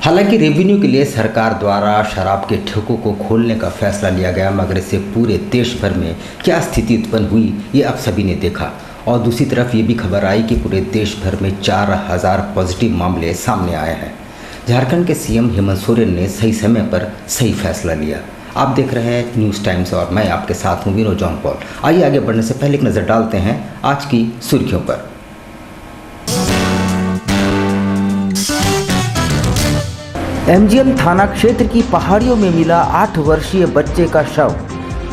हालांकि रेवेन्यू के लिए सरकार द्वारा शराब के ठेकों को खोलने का फैसला लिया गया, मगर इससे पूरे देश भर में क्या स्थिति उत्पन्न हुई ये आप सभी ने देखा। और दूसरी तरफ ये भी खबर आई कि पूरे देश भर में 4000 पॉजिटिव मामले सामने आए हैं। झारखंड के सीएम हेमंत सोरेन ने सही समय पर सही फैसला लिया। आप देख रहे हैं न्यूज़ टाइम्स और मैं आपके साथ हूँ विनोद जॉन पॉल। आइए आगे बढ़ने से पहले एक नज़र डालते हैं आज की सुर्खियों पर। एमजीएम थाना क्षेत्र की पहाड़ियों में मिला 8 वर्षीय बच्चे का शव,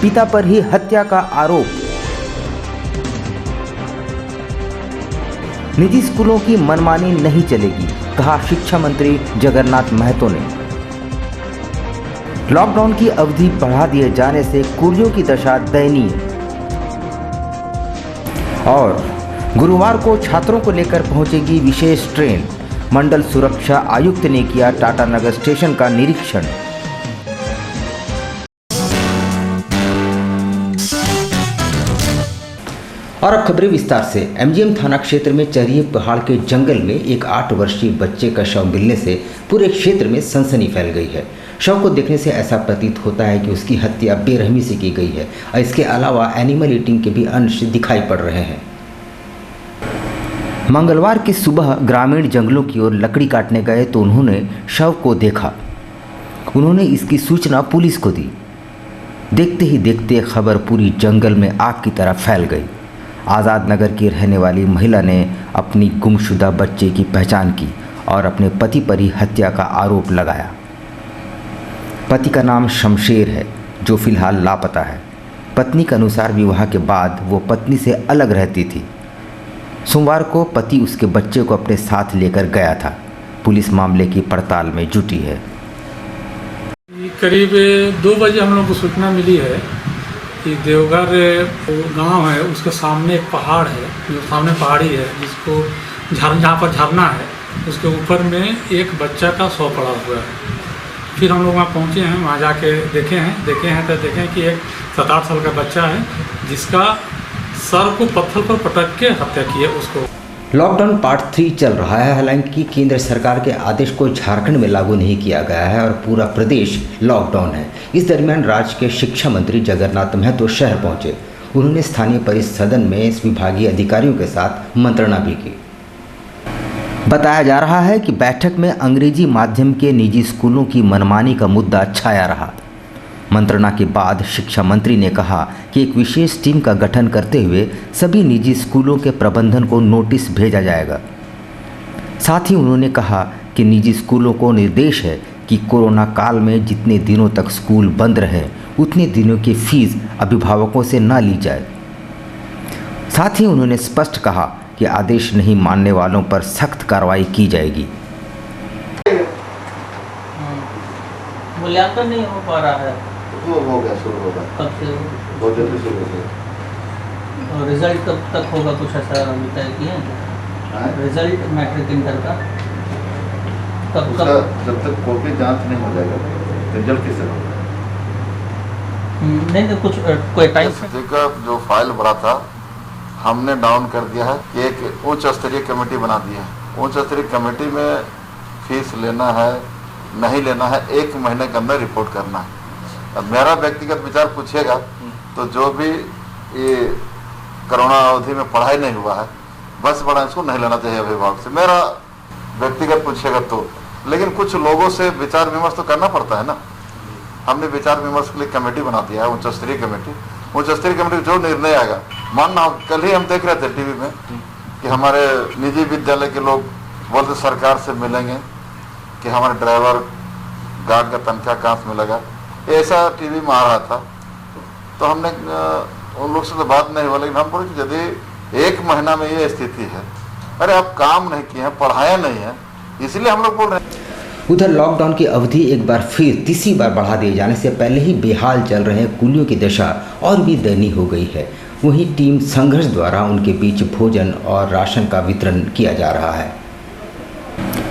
पिता पर ही हत्या का आरोप। निजी स्कूलों की मनमानी नहीं चलेगी, कहा शिक्षा मंत्री जगन्नाथ महतो ने। लॉकडाउन की अवधि बढ़ा दिए जाने से कुलियों की दशा दयनीय। और गुरुवार को छात्रों को लेकर पहुंचेगी विशेष ट्रेन। मंडल सुरक्षा आयुक्त ने किया टाटानगर स्टेशन का निरीक्षण। और अब खबरें विस्तार से। एमजीएम थाना क्षेत्र में चरिये पहाड़ के जंगल में एक 8 वर्षीय बच्चे का शव मिलने से पूरे क्षेत्र में सनसनी फैल गई है। शव को देखने से ऐसा प्रतीत होता है कि उसकी हत्या बेरहमी से की गई है और इसके अलावा एनिमल ईटिंग के भी अंश दिखाई पड़ रहे हैं। मंगलवार की सुबह ग्रामीण जंगलों की ओर लकड़ी काटने गए तो उन्होंने शव को देखा। उन्होंने इसकी सूचना पुलिस को दी। देखते ही देखते खबर पूरी जंगल में आग की तरह फैल गई। आज़ाद नगर की रहने वाली महिला ने अपनी गुमशुदा बच्चे की पहचान की और अपने पति पर ही हत्या का आरोप लगाया। पति का नाम शमशेर है, जो फिलहाल लापता है। पत्नी के अनुसार विवाह के बाद वो पत्नी से अलग रहती थी। सोमवार को पति उसके बच्चे को अपने साथ लेकर गया था। पुलिस मामले की पड़ताल में जुटी है। करीब 2 बजे हम लोग को सूचना मिली है कि देवघर गांव है, उसके सामने एक पहाड़ है, जो सामने पहाड़ी है जिसको जहाँ पर झरना है, उसके ऊपर में एक बच्चा का शव पड़ा हुआ है। फिर हम लोग वहाँ पहुँचे हैं, वहाँ जाके देखे हैं तो देखें कि एक 7-8 साल का बच्चा है जिसका सर को पत्थर पर पटक के हत्या की है उसको। लॉकडाउन पार्ट 3 चल रहा है। हालांकि केंद्र सरकार के आदेश को झारखंड में लागू नहीं किया गया है और पूरा प्रदेश लॉकडाउन है। इस दरमियान राज्य के शिक्षा मंत्री जगन्नाथ महतो शहर पहुंचे। उन्होंने स्थानीय परिषद सदन में इस विभागीय अधिकारियों के साथ मंत्रणा भी की। बताया जा रहा है कि बैठक में अंग्रेजी माध्यम के निजी स्कूलों की मनमानी का मुद्दा छाया रहा। मंत्रणा के बाद शिक्षा मंत्री ने कहा कि एक विशेष टीम का गठन करते हुए सभी निजी स्कूलों के प्रबंधन को नोटिस भेजा जाएगा। साथ ही उन्होंने कहा कि निजी स्कूलों को निर्देश है कि कोरोना काल में जितने दिनों तक स्कूल बंद रहे उतने दिनों की फीस अभिभावकों से न ली जाए। साथ ही उन्होंने स्पष्ट कहा कि आदेश नहीं मानने वालों पर सख्त कार्रवाई की जाएगी। मूल्यांकन नहीं हो पा रहा है, वो हो गया, शुरू होगा, कब से बहुत जल्दी शुरू हो गया। और रिजल्ट कब तक होगा, कुछ ऐसा तय किए हैं? रिजल्ट मैट्रिक इंटर का कब जब तक कॉपी जांच नहीं हो जाएगा रिजल्ट किससे होगा? नहीं तो कुछ कोई टाइम का जो फाइल भरा था हमने डाउन कर दिया है कि एक उच्च स्तरीय कमेटी बना दी है। उच्च स्तरीय कमेटी में फीस लेना है नहीं लेना है 1 महीने के अंदर रिपोर्ट करना है। अब मेरा व्यक्तिगत विचार पूछेगा तो जो भी ये कोरोना अवधि में पढ़ाई नहीं हुआ है बस बड़ा इसको नहीं लेना चाहिए अभिभावक से, मेरा व्यक्तिगत पूछेगा तो। लेकिन कुछ लोगों से विचार विमर्श तो करना पड़ता है ना। हमने विचार विमर्श के लिए कमेटी बना दिया है, उच्च स्तरीय कमेटी। उच्च स्तरीय कमेटी जो निर्णय आएगा, मानना कल ही हम देख रहे थे टीवी में कि हमारे निजी विद्यालय के लोग बोलते सरकार से मिलेंगे कि हमारे ड्राइवर गार्ड का तनख्वाह कहाँ से मिलेगा, ऐसा टीवी में आ रहा था। तो हमने उन लोग से तो बात नहीं हुआ, लेकिन हम बोले कि यदि 1 महीना में ये स्थिति है, अरे आप काम नहीं किए हैं, पढ़ाया नहीं है, इसलिए हम लोग बोल रहे हैं। उधर लॉकडाउन की अवधि एक बार फिर तीसरी बार बढ़ा दिए जाने से पहले ही बेहाल चल रहे कुलियों की दशा और भी दयनीय हो गई है। वहीं टीम संघर्ष द्वारा उनके बीच भोजन और राशन का वितरण किया जा रहा है।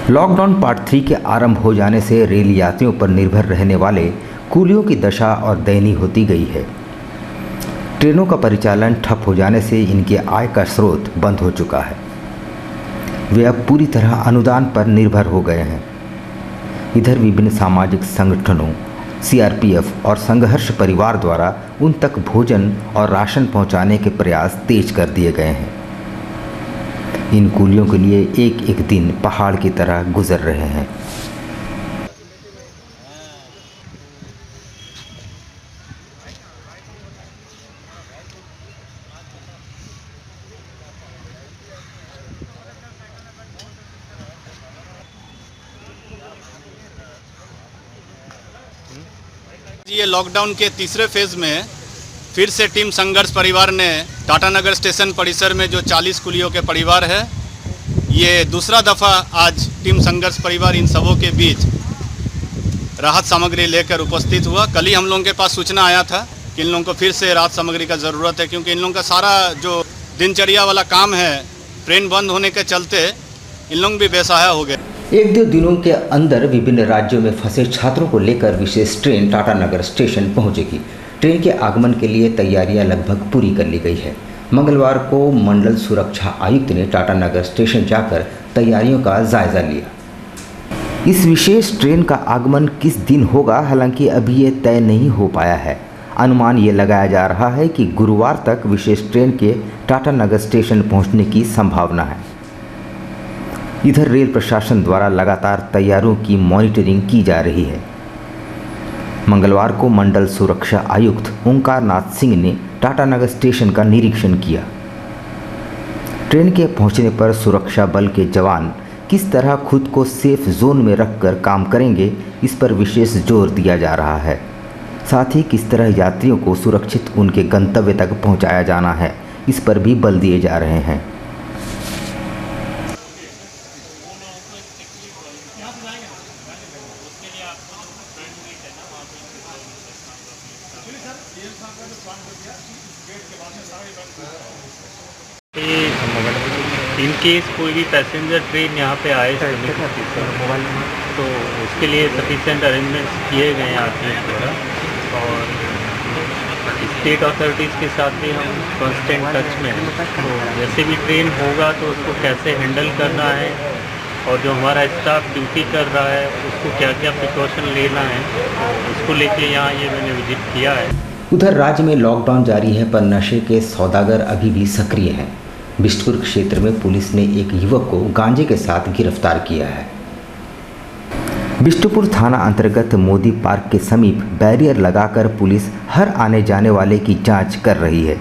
लॉकडाउन पार्ट 3 के आरंभ हो जाने से रेल यात्रियों पर निर्भर रहने वाले कुलियों की दशा और दयनीय होती गई है। ट्रेनों का परिचालन ठप हो जाने से इनके आय का स्रोत बंद हो चुका है। वे अब पूरी तरह अनुदान पर निर्भर हो गए हैं। इधर विभिन्न सामाजिक संगठनों, सीआरपीएफ और संघर्ष परिवार द्वारा उन तक भोजन और राशन पहुंचाने के प्रयास तेज कर दिए गए हैं। इन कूलियों के लिए एक एक दिन पहाड़ की तरह गुजर रहे हैं। ये लॉकडाउन के तीसरे फेज़ में फिर से टीम संघर्ष परिवार ने टाटानगर स्टेशन परिसर में जो 40 कुलियों के परिवार है, ये दूसरा दफ़ा आज टीम संघर्ष परिवार इन सबों के बीच राहत सामग्री लेकर उपस्थित हुआ। कल ही हम लोगों के पास सूचना आया था कि इन लोगों को फिर से राहत सामग्री का ज़रूरत है, क्योंकि इन लोगों का सारा जो दिनचर्या वाला काम है, ट्रेन बंद होने के चलते इन लोग भी बेसहारा हो गए। एक दो दिनों के अंदर विभिन्न राज्यों में फंसे छात्रों को लेकर विशेष ट्रेन टाटानगर स्टेशन पहुंचेगी। ट्रेन के आगमन के लिए तैयारियां लगभग पूरी कर ली गई है। मंगलवार को मंडल सुरक्षा आयुक्त ने टाटानगर स्टेशन जाकर तैयारियों का जायजा लिया। इस विशेष ट्रेन का आगमन किस दिन होगा, हालांकि अभी ये तय नहीं हो पाया है। अनुमान ये लगाया जा रहा है कि गुरुवार तक विशेष ट्रेन के टाटानगर स्टेशन पहुंचने की संभावना है। इधर रेल प्रशासन द्वारा लगातार तैयारियों की मॉनिटरिंग की जा रही है। मंगलवार को मंडल सुरक्षा आयुक्त ओंकार नाथ सिंह ने टाटानगर स्टेशन का निरीक्षण किया। ट्रेन के पहुंचने पर सुरक्षा बल के जवान किस तरह खुद को सेफ जोन में रखकर काम करेंगे, इस पर विशेष जोर दिया जा रहा है। साथ ही किस तरह यात्रियों को सुरक्षित उनके गंतव्य तक पहुंचाया जाना है, इस पर भी बल दिए जा रहे हैं। इन केस कोई भी पैसेंजर ट्रेन यहाँ पे आए तो उसके लिए सफिशिएंट अरेंजमेंट्स किए गए हैं आरपीएफ द्वारा, और स्टेट अथॉरिटीज़ के साथ भी हम कांस्टेंट टच में हैं। तो जैसे भी ट्रेन होगा तो उसको कैसे हैंडल करना है, और जो हमारा स्टाफ ड्यूटी कर रहा है उसको क्या क्या प्रिकॉशन लेना है, तो उसको लेके यहाँ ये मैंने विजिट किया है। उधर राज्य में लॉकडाउन जारी है, पर नशे के सौदागर अभी भी सक्रिय हैं। बिष्टपुर क्षेत्र में पुलिस ने एक युवक को गांजे के साथ गिरफ्तार किया है। बिष्टुपुर थाना अंतर्गत मोदी पार्क के समीप बैरियर लगाकर पुलिस हर आने जाने वाले की जांच कर रही है।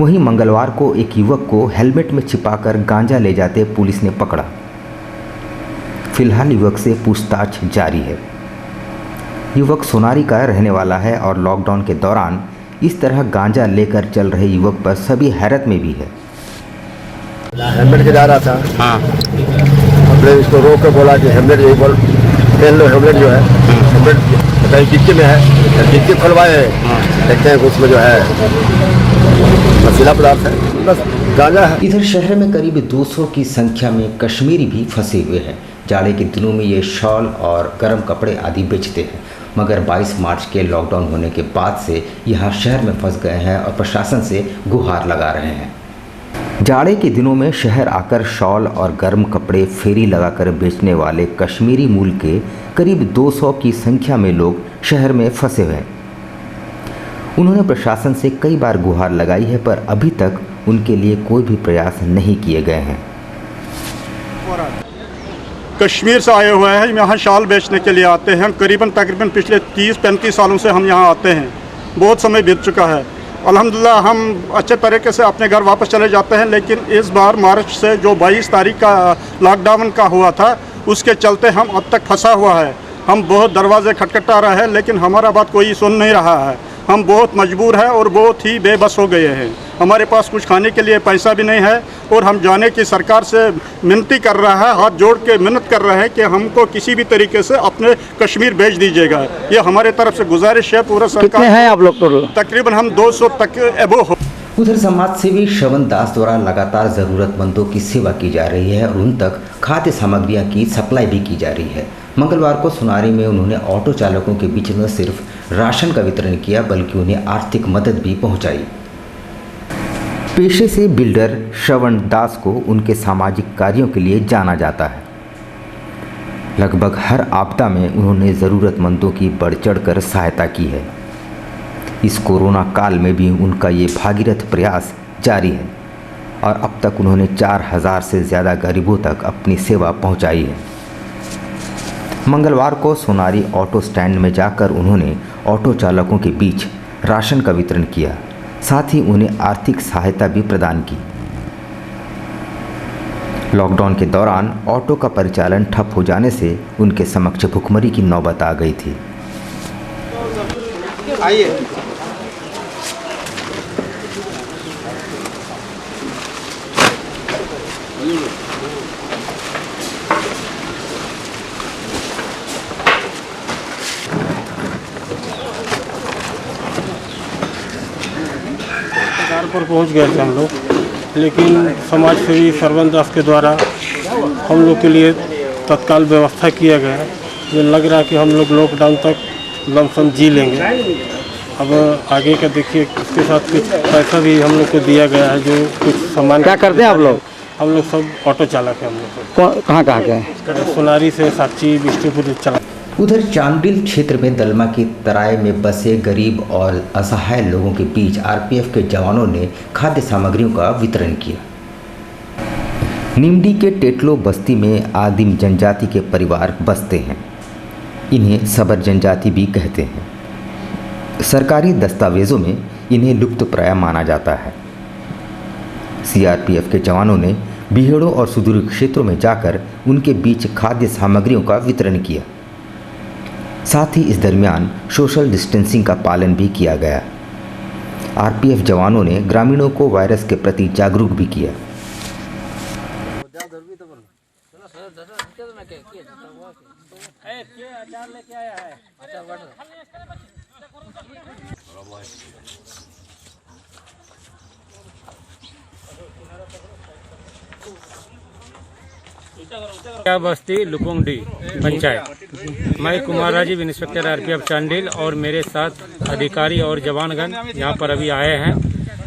वहीं मंगलवार को एक युवक को हेलमेट में छिपाकर गांजा ले जाते पुलिस ने पकड़ा। फिलहाल युवक से पूछताछ जारी है। युवक सोनारी का रहने वाला है और लॉकडाउन के दौरान इस तरह गांजा लेकर चल रहे युवक पर सभी हैरत में भी है। हेलमेट के जा रहा था, हाँ, हमने इसको रोक कर बोला कि हेलमेट यही बोल पहन लो, हेलमेट जो है हेलमेट बताइए डिक्की में है, डिक्की खुलवाए देखते हैं उसमें जो है नशीला पदार्थ है, बस गांजा है। इधर शहर में करीब 200 की संख्या में कश्मीरी भी फंसे हुए हैं। जाड़े के दिनों में ये शॉल और गर्म कपड़े आदि बेचते हैं, मगर 22 मार्च के लॉकडाउन होने के बाद से यहाँ शहर में फंस गए हैं और प्रशासन से गुहार लगा रहे हैं। जाड़े के दिनों में शहर आकर शॉल और गर्म कपड़े फेरी लगाकर बेचने वाले कश्मीरी मूल के करीब 200 की संख्या में लोग शहर में फंसे हुए हैं। उन्होंने प्रशासन से कई बार गुहार लगाई है, पर अभी तक उनके लिए कोई भी प्रयास नहीं किए गए हैं। कश्मीर से आए हुए हैं, यहाँ शाल बेचने के लिए आते हैं। तकरीबन पिछले 30-35 सालों से हम यहाँ आते हैं। बहुत समय बीत चुका है। अल्हम्दुलिल्लाह हम अच्छे तरीके से अपने घर वापस चले जाते हैं, लेकिन इस बार मार्च से जो 22 तारीख का लॉकडाउन का हुआ था, उसके चलते हम अब तक फंसा हुआ है। हम बहुत दरवाजे खटखटा रहे हैं, लेकिन हमारा बात कोई सुन नहीं रहा है। हम बहुत मजबूर हैं और बहुत ही बेबस हो गए हैं। हमारे पास कुछ खाने के लिए पैसा भी नहीं है, और हम जाने की सरकार से मिन्नती कर रहा है, हाथ जोड़ के मिन्नत कर रहे हैं कि हमको किसी भी तरीके से अपने कश्मीर भेज दीजिएगा। ये हमारे तरफ से गुजारिश है। पूरा सरकार कितने हैं आप लोग टोटल? तकरीबन हम 200 तक एबो हो। उधर समाज सेवी श्रवण दास द्वारा लगातार ज़रूरतमंदों की सेवा की जा रही है और उन तक खाद्य सामग्रियां की सप्लाई भी की जा रही है। मंगलवार को सुनारी में उन्होंने ऑटो चालकों के बीच न सिर्फ राशन का वितरण किया, बल्कि उन्हें आर्थिक मदद भी पहुंचाई। पेशे से बिल्डर श्रवण दास को उनके सामाजिक कार्यों के लिए जाना जाता है। लगभग हर आपदा में उन्होंने ज़रूरतमंदों की बढ़ चढ़ कर सहायता की है। इस कोरोना काल में भी उनका ये भागीरथ प्रयास जारी है और अब तक उन्होंने 4000 से ज़्यादा गरीबों तक अपनी सेवा पहुंचाई है। मंगलवार को सोनारी ऑटो स्टैंड में जाकर उन्होंने ऑटो चालकों के बीच राशन का वितरण किया, साथ ही उन्हें आर्थिक सहायता भी प्रदान की। लॉकडाउन के दौरान ऑटो का परिचालन ठप हो जाने से उनके समक्ष भुखमरी की नौबत आ गई थी। आइए पर पहुंच गए थे हम लोग, लेकिन समाज सेवी सरवन दास के द्वारा हम लोग के लिए तत्काल व्यवस्था किया गया। जो लग रहा है कि हम लोग लॉकडाउन तक लमसम जी लेंगे। अब आगे का देखिए, इसके साथ कुछ पैसा भी हम लोग को दिया गया है, जो कुछ सामान। क्या करते हैं आप लोग? हम लोग सब ऑटो चालक हैं। हम लोग कहाँ के? सोनारी से साक्षी बिष्टुपुर चला। उधर चांडिल क्षेत्र में दलमा की तराई में बसे गरीब और असहाय लोगों के बीच आरपीएफ के जवानों ने खाद्य सामग्रियों का वितरण किया। निमडी के टेटलो बस्ती में आदिम जनजाति के परिवार बसते हैं। इन्हें सबर जनजाति भी कहते हैं। सरकारी दस्तावेजों में इन्हें लुप्तप्राय माना जाता है। सीआरपीएफ के जवानों ने बीहड़ों और सुदूर क्षेत्रों में जाकर उनके बीच खाद्य सामग्रियों का वितरण किया। साथ ही इस दरमियान सोशल डिस्टेंसिंग का पालन भी किया गया। आरपीएफ जवानों ने ग्रामीणों को वायरस के प्रति जागरूक भी किया। क्या बस्ती लुकुंगडी पंचायत। मैं कुमार राजीव, इंस्पेक्टर आरपीएफ चांडिल, और मेरे साथ अधिकारी और जवानगण यहाँ पर अभी आए हैं।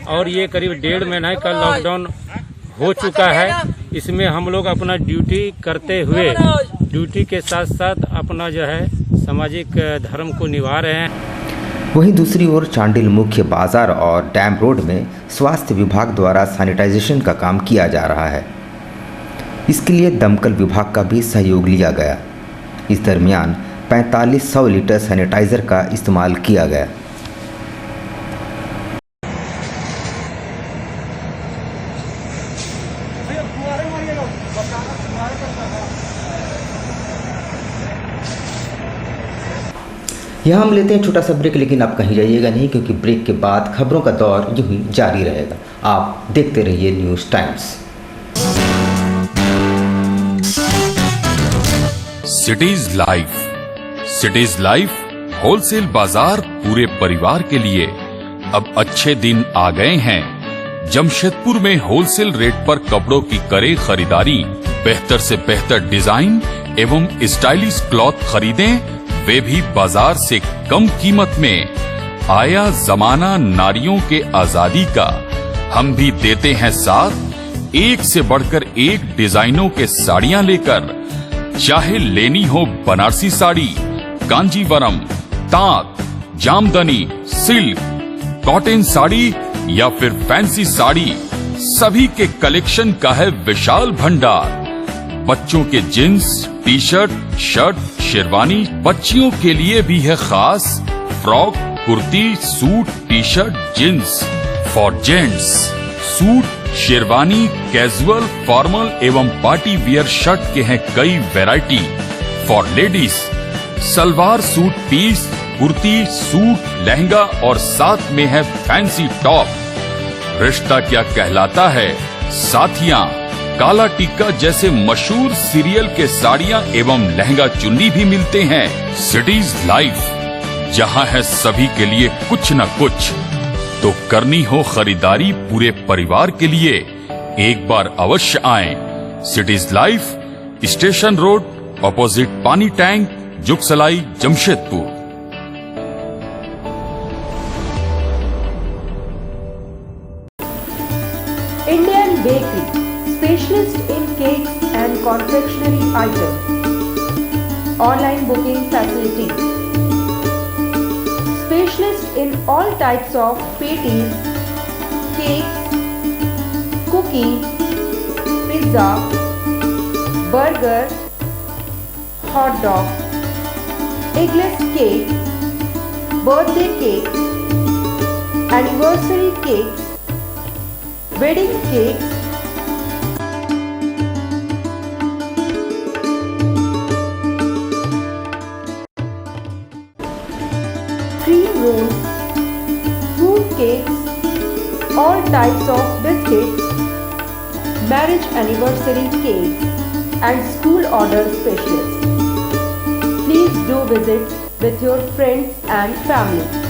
और ये करीब 1.5 महीना का लॉकडाउन हो चुका है। इसमें हम लोग अपना ड्यूटी करते हुए ड्यूटी के साथ साथ अपना जो है सामाजिक धर्म को निभा रहे हैं। वहीं दूसरी ओर चांडिल मुख्य बाजार और डैम रोड में स्वास्थ्य विभाग द्वारा सैनिटाइजेशन का काम किया जा रहा है। इसके लिए दमकल विभाग का भी सहयोग लिया गया। इस दरमियान 4500 लीटर सैनिटाइजर का इस्तेमाल किया गया। यहाँ हम लेते हैं छोटा सा ब्रेक, लेकिन आप कहीं जाइएगा नहीं, क्योंकि ब्रेक के बाद खबरों का दौर यूं ही जारी रहेगा। आप देखते रहिए news times. Cities life wholesale बाजार पूरे परिवार के लिए अब अच्छे दिन आ गए हैं। जमशेदपुर में होलसेल रेट पर कपड़ों की करें खरीदारी। बेहतर से बेहतर डिजाइन एवं स्टाइलिश क्लॉथ खरीदें, वे भी बाजार से कम कीमत में। आया जमाना नारियों के आजादी का, हम भी देते हैं साथ। एक से बढ़कर एक डिजाइनों के साड़ियां लेकर, चाहे लेनी हो बनारसी साड़ी, कांजीवरम, तांत, जामदनी, सिल्क, कॉटन साड़ी या फिर फैंसी साड़ी, सभी के कलेक्शन का है विशाल भंडार। बच्चों के jeans, T shirt, shirt, sherwani, बच्चियों के लिए भी है खास frock, kurti, suit, T shirt, jeans. For gents suit, sherwani, casual, formal एवं पार्टी वियर शर्ट के हैं कई variety. For ladies salwar suit piece, kurti, suit, lehenga और साथ में है फैंसी टॉप। रिश्ता क्या कहलाता है साथियां, काला टिक्का जैसे मशहूर सीरियल के साड़ियां एवं लहंगा चुन्नी भी मिलते हैं। सिटीज लाइफ, जहां है सभी के लिए कुछ न कुछ। तो करनी हो खरीदारी पूरे परिवार के लिए, एक बार अवश्य आएं। City's life, station road, opposite पानी tank, Jugsalai, Jamshedpur. Indian Bakery, specialist in cakes and confectionery items. online booking facilities. Specialist in all types of patties, cakes, cookies, pizza, burger, hot dog, eggless cake, birthday cake, anniversary cakes, wedding cakes, cream rolls, fruit cakes, all types of biscuits, marriage anniversary cakes, and school order specials. Please do visit with your friends and family.